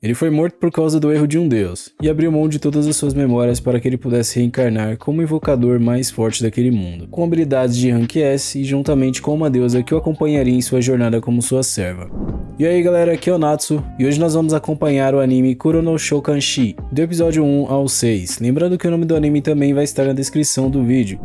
Ele foi morto por causa do erro de um deus, e abriu mão de todas as suas memórias para que ele pudesse reencarnar como o invocador mais forte daquele mundo, com habilidades de Rank S e juntamente com uma deusa que o acompanharia em sua jornada como sua serva. E aí galera, aqui é o Natsu, e hoje nós vamos acompanhar o anime Kuro no Shoukanshi, do episódio 1 ao 6, lembrando que o nome do anime também vai estar na descrição do vídeo.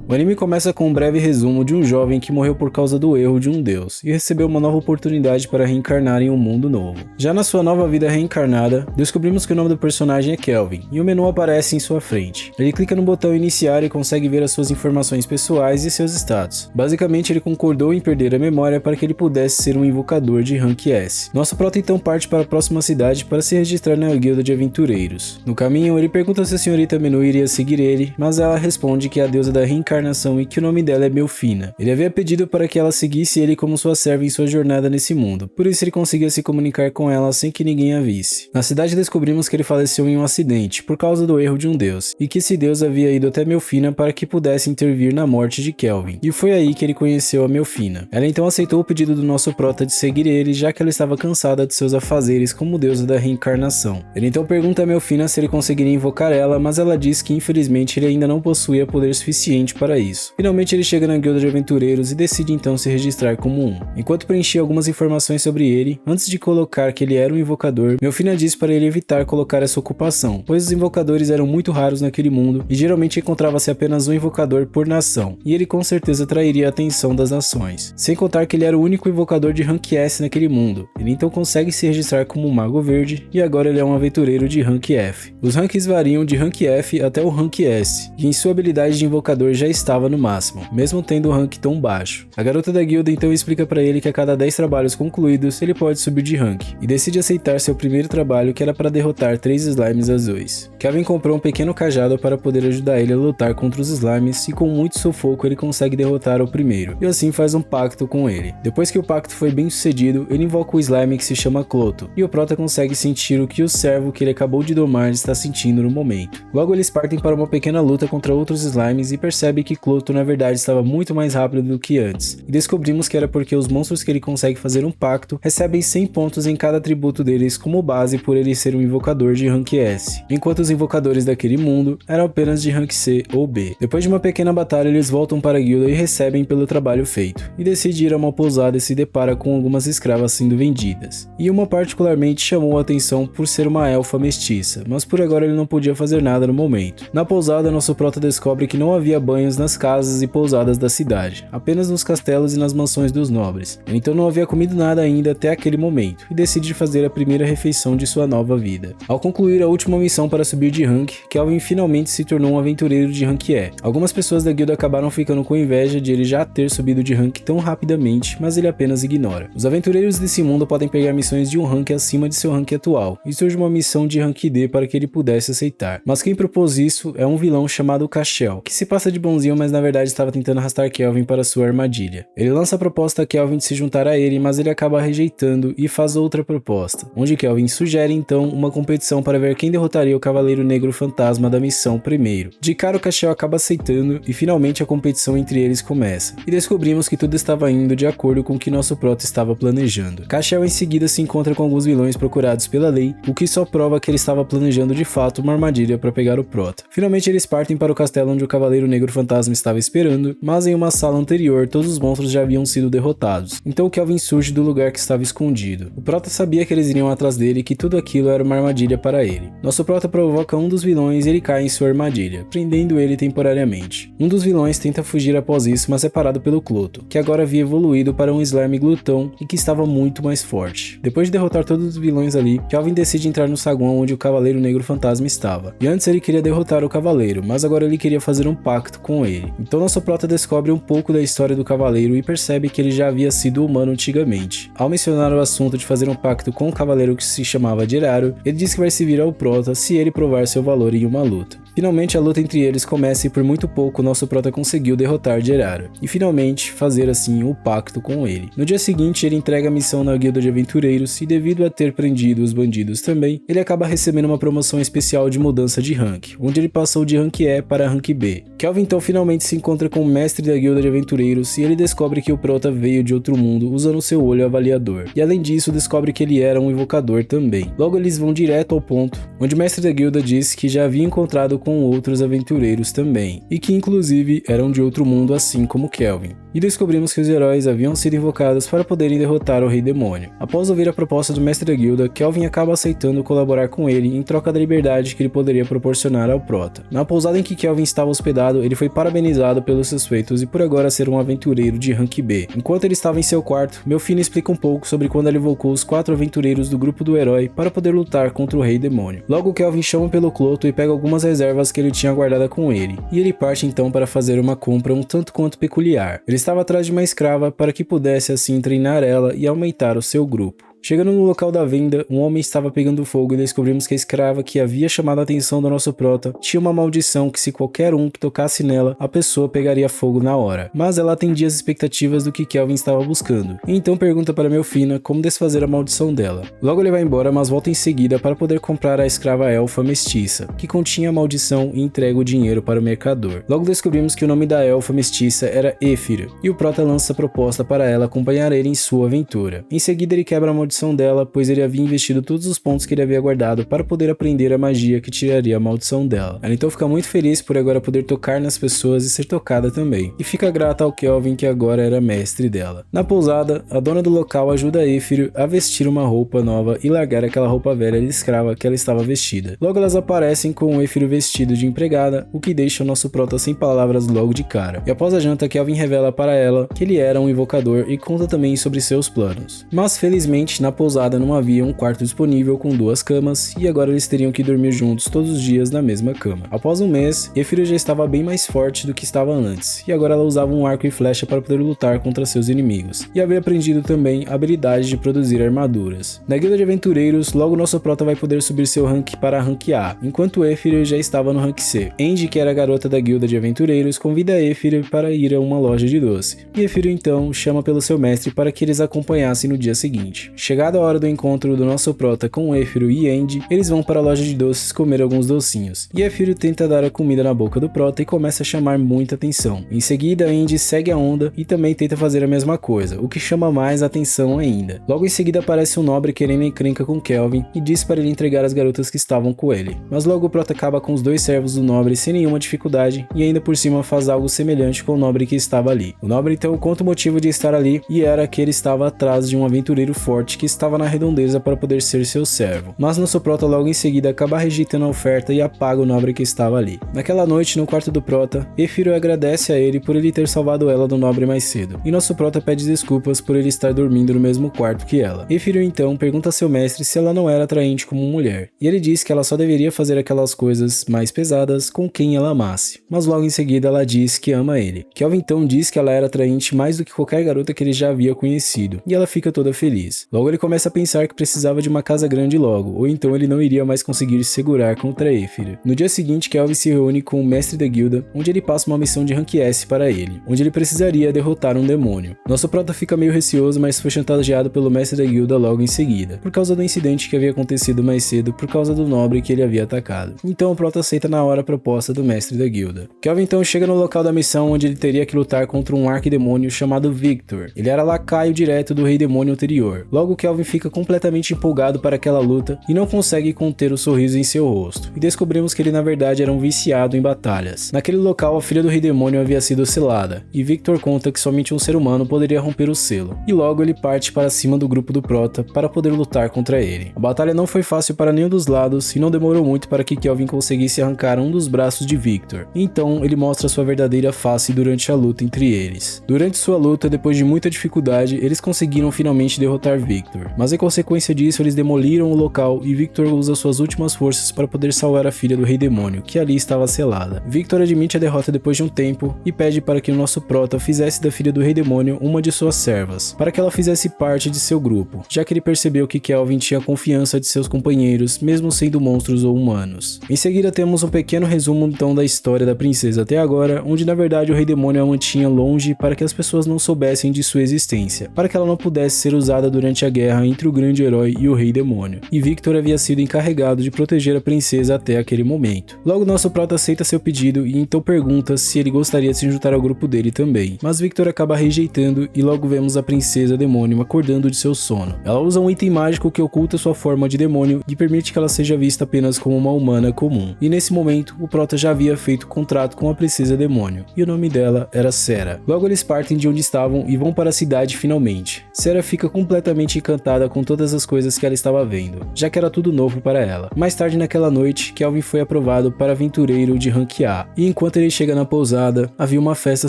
O anime começa com um breve resumo de um jovem que morreu por causa do erro de um deus, e recebeu uma nova oportunidade para reencarnar em um mundo novo. Já na sua nova vida reencarnada, descobrimos que o nome do personagem é Kelvin, e o menu aparece em sua frente. Ele clica no botão iniciar e consegue ver as suas informações pessoais e seus status. Basicamente ele concordou em perder a memória para que ele pudesse ser um invocador de Rank S. Nosso prota então parte para a próxima cidade para se registrar na guilda de aventureiros. No caminho ele pergunta se a senhorita Menu iria seguir ele, mas ela responde que é a deusa da reencarnação e que o nome dela é Melfina. Ele havia pedido para que ela seguisse ele como sua serva em sua jornada nesse mundo, por isso ele conseguia se comunicar com ela sem que ninguém a visse. Na cidade descobrimos que ele faleceu em um acidente, por causa do erro de um deus, e que esse deus havia ido até Melfina para que pudesse intervir na morte de Kelvin, e foi aí que ele conheceu a Melfina. Ela então aceitou o pedido do nosso prota de seguir ele, já que ela estava cansada de seus afazeres como deusa da reencarnação. Ele então pergunta a Melfina se ele conseguiria invocar ela, mas ela diz que infelizmente ele ainda não possuía poder suficiente para isso. Finalmente ele chega na guilda de aventureiros e decide então se registrar como um. Enquanto preenchia algumas informações sobre ele, antes de colocar que ele era um invocador, Melfina disse para ele evitar colocar essa ocupação, pois os invocadores eram muito raros naquele mundo e geralmente encontrava-se apenas um invocador por nação, e ele com certeza atrairia a atenção das nações. Sem contar que ele era o único invocador de Rank S naquele mundo. Ele então consegue se registrar como um mago verde e agora ele é um aventureiro de Rank F. Os ranks variam de Rank F até o Rank S, e em sua habilidade de invocador já estava no máximo, mesmo tendo o rank tão baixo. A garota da guilda então explica para ele que a cada 10 trabalhos concluídos ele pode subir de rank, e decide aceitar seu primeiro trabalho, que era para derrotar 3 slimes azuis. Kelvin comprou um pequeno cajado para poder ajudar ele a lutar contra os slimes, e com muito sufoco ele consegue derrotar o primeiro, e assim faz um pacto com ele. Depois que o pacto foi bem sucedido, ele invoca o slime que se chama Cloto, e o prota consegue sentir o que o servo que ele acabou de domar está sentindo no momento. Logo eles partem para uma pequena luta contra outros slimes e percebe que Cloto na verdade estava muito mais rápido do que antes, e descobrimos que era porque os monstros que ele consegue fazer um pacto recebem 100 pontos em cada atributo deles como base por ele ser um invocador de Rank S, enquanto os invocadores daquele mundo eram apenas de Rank C ou B. Depois de uma pequena batalha eles voltam para a guilda e recebem pelo trabalho feito, e decidem ir a uma pousada e se depara com algumas escravas sendo vendidas, e uma particularmente chamou a atenção por ser uma elfa mestiça, mas por agora ele não podia fazer nada no momento. Na pousada nosso prota descobre que não havia banhos nas casas e pousadas da cidade, apenas nos castelos e nas mansões dos nobres. Ele então não havia comido nada ainda até aquele momento, e decide fazer a primeira refeição de sua nova vida. Ao concluir a última missão para subir de rank, Kelvin finalmente se tornou um aventureiro de rank E. Algumas pessoas da guilda acabaram ficando com inveja de ele já ter subido de rank tão rapidamente, mas ele apenas ignora. Os aventureiros desse mundo podem pegar missões de um rank acima de seu rank atual, e surge uma missão de rank D para que ele pudesse aceitar. Mas quem propôs isso é um vilão chamado Cashel, que se passa de bonzinho, mas na verdade estava tentando arrastar Kelvin para sua armadilha. Ele lança a proposta a Kelvin de se juntar a ele, mas ele acaba rejeitando e faz outra proposta, onde Kelvin sugere então uma competição para ver quem derrotaria o Cavaleiro Negro Fantasma da missão primeiro. De cara o Cashel acaba aceitando e finalmente a competição entre eles começa, e descobrimos que tudo estava indo de acordo com o que nosso prota estava planejando. Cashel em seguida se encontra com alguns vilões procurados pela lei, o que só prova que ele estava planejando de fato uma armadilha para pegar o prota. Finalmente eles partem para o castelo onde o Cavaleiro Negro Fantasma estava esperando, mas em uma sala anterior todos os monstros já haviam sido derrotados, então Kelvin surge do lugar que estava escondido. O prota sabia que eles iriam atrás dele e que tudo aquilo era uma armadilha para ele. Nosso prota provoca um dos vilões e ele cai em sua armadilha, prendendo ele temporariamente. Um dos vilões tenta fugir após isso, mas é parado pelo Cloto, que agora havia evoluído para um slime glutão e que estava muito mais forte. Depois de derrotar todos os vilões ali, Kelvin decide entrar no saguão onde o Cavaleiro Negro Fantasma estava. E antes ele queria derrotar o Cavaleiro, mas agora ele queria fazer um pacto com ele. Então nosso prota descobre um pouco da história do Cavaleiro e percebe que ele já havia sido humano antigamente. Ao mencionar o assunto de fazer um pacto com o Cavaleiro que se chamava Geraro, ele diz que vai servir ao prota se ele provar seu valor em uma luta. Finalmente a luta entre eles começa e por muito pouco nosso prota conseguiu derrotar Jiraiya e finalmente fazer assim o pacto com ele. No dia seguinte ele entrega a missão na guilda de aventureiros e devido a ter prendido os bandidos também, ele acaba recebendo uma promoção especial de mudança de rank, onde ele passou de rank E para rank B. Kelvin então finalmente se encontra com o mestre da guilda de aventureiros e ele descobre que o prota veio de outro mundo usando seu olho avaliador, e além disso descobre que ele era um invocador também. Logo eles vão direto ao ponto, onde o mestre da guilda diz que já havia encontrado com outros aventureiros também, e que inclusive eram de outro mundo assim como Kelvin. E descobrimos que os heróis haviam sido invocados para poderem derrotar o Rei Demônio. Após ouvir a proposta do mestre da guilda, Kelvin acaba aceitando colaborar com ele em troca da liberdade que ele poderia proporcionar ao prota. Na pousada em que Kelvin estava hospedado, ele foi parabenizado pelos seus feitos e por agora ser um aventureiro de rank B. Enquanto ele estava em seu quarto, Melfina explica um pouco sobre quando ele invocou os 4 aventureiros do grupo do herói para poder lutar contra o Rei Demônio. Logo Kelvin chama pelo Cloto e pega algumas reservas que ele tinha guardada com ele, e ele parte então para fazer uma compra um tanto quanto peculiar. Ele estava atrás de uma escrava para que pudesse assim treinar ela e aumentar o seu grupo. Chegando no local da venda, um homem estava pegando fogo e descobrimos que a escrava que havia chamado a atenção do nosso prota tinha uma maldição que se qualquer um que tocasse nela, a pessoa pegaria fogo na hora. Mas ela atendia as expectativas do que Kelvin estava buscando, e então pergunta para Melfina como desfazer a maldição dela. Logo ele vai embora, mas volta em seguida para poder comprar a escrava elfa mestiça, que continha a maldição e entrega o dinheiro para o mercador. Logo descobrimos que o nome da elfa mestiça era Éfira, e o prota lança a proposta para ela acompanhar ele em sua aventura. Em seguida ele quebra a maldição dela, pois ele havia investido todos os pontos que ele havia guardado para poder aprender a magia que tiraria a maldição dela. Ela então fica muito feliz por agora poder tocar nas pessoas e ser tocada também, e fica grata ao Kelvin que agora era mestre dela. Na pousada, a dona do local ajuda a Éfiro a vestir uma roupa nova e largar aquela roupa velha de escrava que ela estava vestida. Logo elas aparecem com o Éfiro vestido de empregada, o que deixa o nosso prota sem palavras logo de cara. E após a janta, Kelvin revela para ela que ele era um invocador e conta também sobre seus planos. Mas felizmente na pousada não havia um quarto disponível com 2 camas e agora eles teriam que dormir juntos todos os dias na mesma cama. Após um mês, Éfiro já estava bem mais forte do que estava antes, e agora ela usava um arco e flecha para poder lutar contra seus inimigos, e havia aprendido também a habilidade de produzir armaduras. Na guilda de aventureiros, logo nosso prota vai poder subir seu rank para rank A, enquanto Éfiro já estava no rank C. Angie, que era a garota da guilda de aventureiros, convida Éfiro para ir a uma loja de doce, e Éfiro então chama pelo seu mestre para que eles acompanhassem no dia seguinte. Chegada a hora do encontro do nosso prota com Éfiro e Angie, eles vão para a loja de doces comer alguns docinhos, e Éfiro tenta dar a comida na boca do prota e começa a chamar muita atenção. Em seguida, Angie segue a onda e também tenta fazer a mesma coisa, o que chama mais atenção ainda. Logo em seguida aparece um nobre querendo encrenca com Kelvin e diz para ele entregar as garotas que estavam com ele, mas logo o prota acaba com os 2 servos do nobre sem nenhuma dificuldade e ainda por cima faz algo semelhante com o nobre que estava ali. O nobre então conta o motivo de estar ali e era que ele estava atrás de um aventureiro forte que estava na redondeza para poder ser seu servo, mas nosso prota logo em seguida acaba rejeitando a oferta e apaga o nobre que estava ali. Naquela noite, no quarto do prota, Éfiro agradece a ele por ele ter salvado ela do nobre mais cedo, e nosso prota pede desculpas por ele estar dormindo no mesmo quarto que ela. Éfiro então pergunta a seu mestre se ela não era atraente como mulher, e ele diz que ela só deveria fazer aquelas coisas mais pesadas com quem ela amasse, mas logo em seguida ela diz que ama ele. Kelvin então diz que ela era atraente mais do que qualquer garota que ele já havia conhecido, e ela fica toda feliz. Logo ele começa a pensar que precisava de uma casa grande logo, ou então ele não iria mais conseguir se segurar contra Éfiro. No dia seguinte, Kelvin se reúne com o mestre da guilda, onde ele passa uma missão de rank S para ele, onde ele precisaria derrotar um demônio. Nosso prota fica meio receoso, mas foi chantageado pelo mestre da guilda logo em seguida, por causa do incidente que havia acontecido mais cedo por causa do nobre que ele havia atacado. Então o prota aceita na hora a proposta do mestre da guilda. Kelvin então chega no local da missão, onde ele teria que lutar contra um arquidemônio chamado Victor. Ele era lacaio direto do rei demônio anterior. Logo Kelvin fica completamente empolgado para aquela luta e não consegue conter o sorriso em seu rosto, e descobrimos que ele na verdade era um viciado em batalhas. Naquele local a filha do rei demônio havia sido selada, e Victor conta que somente um ser humano poderia romper o selo, e logo ele parte para cima do grupo do prota para poder lutar contra ele. A batalha não foi fácil para nenhum dos lados e não demorou muito para que Kelvin conseguisse arrancar um dos braços de Victor, então ele mostra sua verdadeira face durante a luta entre eles. Durante sua luta, depois de muita dificuldade, eles conseguiram finalmente derrotar Victor. Victor. Mas em consequência disso, eles demoliram o local e Victor usa suas últimas forças para poder salvar a filha do Rei Demônio, que ali estava selada. Victor admite a derrota depois de um tempo e pede para que o nosso prota fizesse da filha do Rei Demônio uma de suas servas, para que ela fizesse parte de seu grupo, já que ele percebeu que Kelvin tinha confiança de seus companheiros, mesmo sendo monstros ou humanos. Em seguida temos um pequeno resumo então da história da princesa até agora, onde na verdade o Rei Demônio a mantinha longe para que as pessoas não soubessem de sua existência, para que ela não pudesse ser usada durante a guerra entre o grande herói e o Rei Demônio, e Victor havia sido encarregado de proteger a princesa até aquele momento. Logo nosso prota aceita seu pedido e então pergunta se ele gostaria de se juntar ao grupo dele também, mas Victor acaba rejeitando e logo vemos a princesa demônio acordando de seu sono. Ela usa um item mágico que oculta sua forma de demônio e permite que ela seja vista apenas como uma humana comum, e nesse momento o prota já havia feito contrato com a princesa demônio, e o nome dela era Sera. Logo eles partem de onde estavam e vão para a cidade finalmente. Sera fica completamente encantada com todas as coisas que ela estava vendo, já que era tudo novo para ela. Mais tarde naquela noite, Kelvin foi aprovado para aventureiro de rank A, e enquanto ele chega na pousada, havia uma festa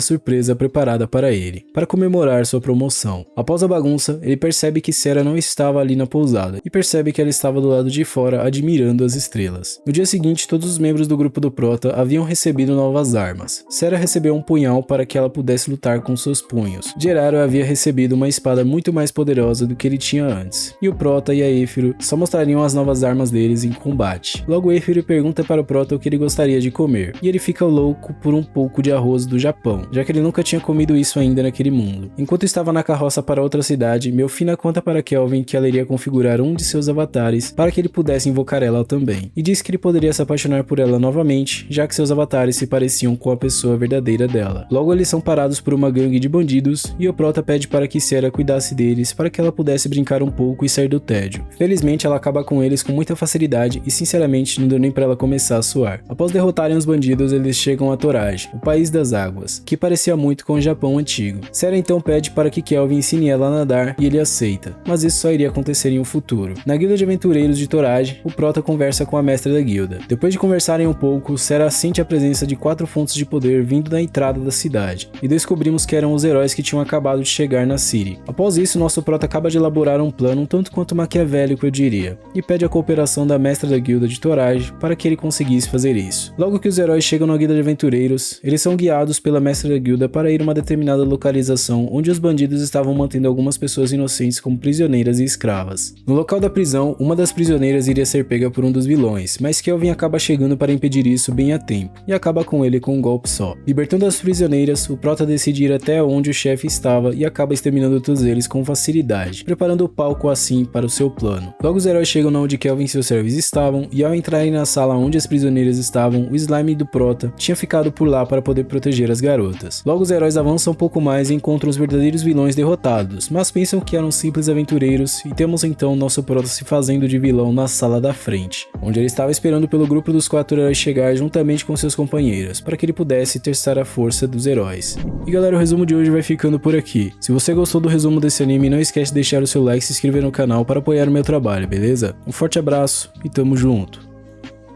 surpresa preparada para ele, para comemorar sua promoção. Após a bagunça, ele percebe que Sera não estava ali na pousada, e percebe que ela estava do lado de fora admirando as estrelas. No dia seguinte, todos os membros do grupo do prota haviam recebido novas armas. Sera recebeu um punhal para que ela pudesse lutar com seus punhos. Geraro havia recebido uma espada muito mais poderosa do que ele tinha antes, e o prota e a Éfiro só mostrariam as novas armas deles em combate. Logo Éfiro pergunta para o prota o que ele gostaria de comer, e ele fica louco por um pouco de arroz do Japão, já que ele nunca tinha comido isso ainda naquele mundo. Enquanto estava na carroça para outra cidade, Melfina conta para Kelvin que ela iria configurar um de seus avatares para que ele pudesse invocar ela também, e diz que ele poderia se apaixonar por ela novamente, já que seus avatares se pareciam com a pessoa verdadeira dela. Logo eles são parados por uma gangue de bandidos, e o prota pede para que Sera cuidasse deles para que ela pudesse brincar um pouco e sair do tédio. Felizmente ela acaba com eles com muita facilidade e sinceramente não deu nem para ela começar a suar. Após derrotarem os bandidos, eles chegam a Torage, o país das águas, que parecia muito com o Japão antigo. Sera então pede para que Kelvin ensine ela a nadar e ele aceita, mas isso só iria acontecer em um futuro. Na guilda de aventureiros de Torage, o prota conversa com a mestra da guilda. Depois de conversarem um pouco, Sera sente a presença de 4 fontes de poder vindo da entrada da cidade, e descobrimos que eram os heróis que tinham acabado de chegar na City. Após isso, nosso prota acaba de elaborar um plano um tanto quanto maquiavélico, eu diria, e pede a cooperação da mestra da guilda de Torage para que ele conseguisse fazer isso. Logo que os heróis chegam na guilda de aventureiros, eles são guiados pela mestra da guilda para ir a uma determinada localização onde os bandidos estavam mantendo algumas pessoas inocentes como prisioneiras e escravas. No local da prisão, uma das prisioneiras iria ser pega por um dos vilões, mas Kelvin acaba chegando para impedir isso bem a tempo, e acaba com ele com um golpe só. Libertando as prisioneiras, o prota decide ir até onde o chefe estava e acaba exterminando todos eles com facilidade, preparando o palco assim para o seu plano. Logo os heróis chegam onde Kelvin e seus servos estavam, e ao entrarem na sala onde as prisioneiras estavam, o slime do prota tinha ficado por lá para poder proteger as garotas. Logo os heróis avançam um pouco mais e encontram os verdadeiros vilões derrotados, mas pensam que eram simples aventureiros, e temos então nosso prota se fazendo de vilão na sala da frente, onde ele estava esperando pelo grupo dos 4 heróis chegar juntamente com seus companheiros, para que ele pudesse testar a força dos heróis. E galera, o resumo de hoje vai ficando por aqui. Se você gostou do resumo desse anime, não esquece de deixar o seu like e se inscrever no canal para apoiar o meu trabalho, beleza? Um forte abraço e tamo junto!